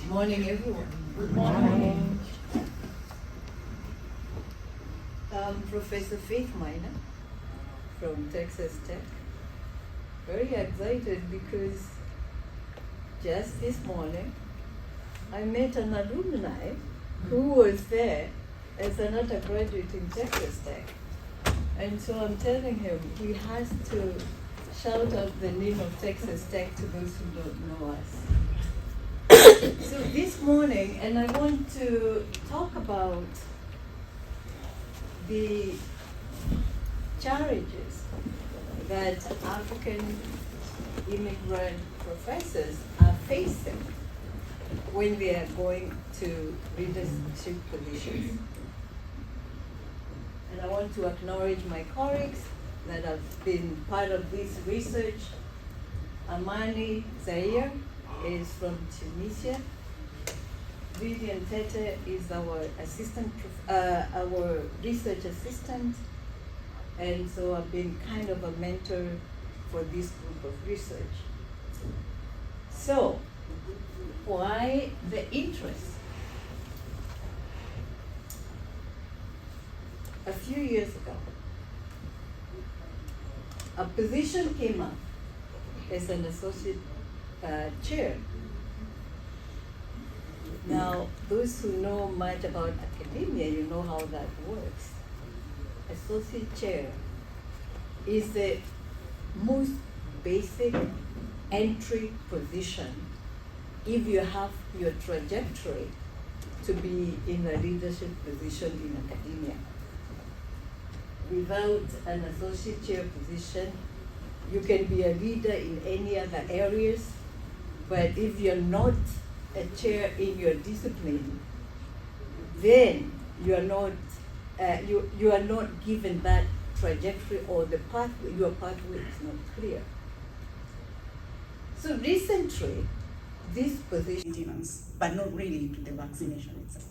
Morning, everyone. Good morning. I'm Professor Faith Minor from Texas Tech. Very excited because just this morning I met an alumni who was there as an undergraduate in Texas Tech. And so I'm telling him he has to shout out the name of Texas Tech to those who don't know us. So this morning, and I want to talk about the challenges that African immigrant professors are facing when they are going to leadership positions. And I want to acknowledge my colleagues that have been part of this research. Amani Zaire is from Tunisia. Vivian Tete is our our research assistant, and so I've been kind of a mentor for this group of research. So, why the interest? A few years ago, a position came up as an associate chair. Now, those who know much about academia, you know how that works. Associate chair is the most basic entry position if you have your trajectory to be in a leadership position in academia. Without an associate chair position, you can be a leader in any other areas, but if you're not a chair in your discipline, then you are not you are not given that trajectory, or the pathway, your pathway is not clear. So recently, this position, But not really to the vaccination itself.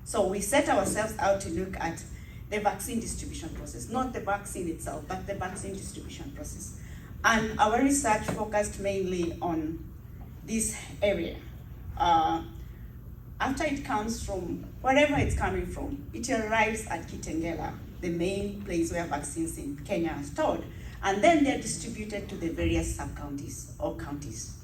So we set ourselves out to look at the vaccine distribution process, not the vaccine itself, but the vaccine distribution process. And our research focused mainly on this area. After it comes from wherever it's coming from, it arrives at Kitengela, the main place where vaccines in Kenya are stored, and then they're distributed to the various sub-counties or counties.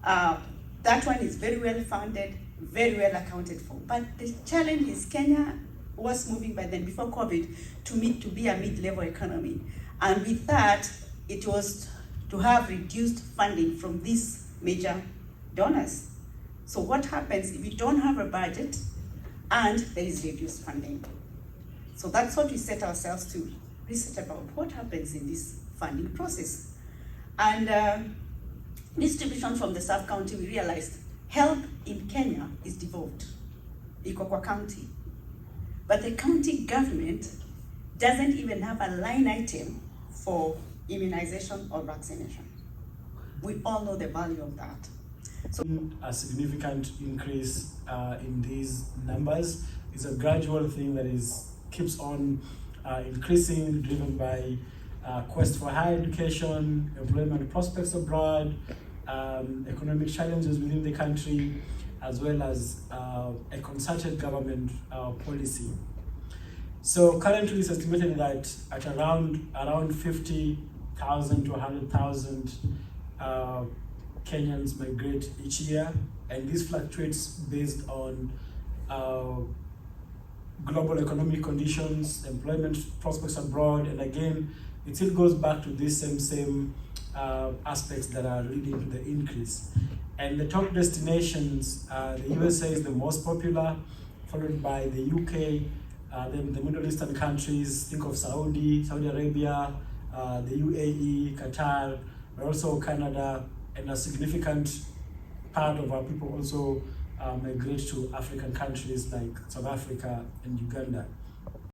That one is very well funded, very well accounted for. But the challenge is Kenya was moving by then, before COVID, to be a mid-level economy. And with that, it was to have reduced funding from these major donors. So what happens if you don't have a budget and there is reduced funding? So that's what we set ourselves to research about, what happens in this funding process. And distribution from the sub-county, we realized health in Kenya is devolved, Ikokwa County. But the county government doesn't even have a line item for immunization or vaccination. We all know the value of that. So a significant increase in these numbers is a gradual thing that keeps on increasing, driven by quest for higher education, employment prospects abroad, economic challenges within the country, as well as a concerted government policy. So currently it's estimated that at around 50,000 to 100,000 Kenyans migrate each year, and this fluctuates based on global economic conditions, employment prospects abroad, and again, it still goes back to these same aspects that are leading to the increase. And the top destinations, the USA is the most popular, followed by the UK, then the Middle Eastern countries, think of Saudi Arabia, the UAE, Qatar, but also Canada, and a significant part of our people also migrate to African countries like South Africa and Uganda.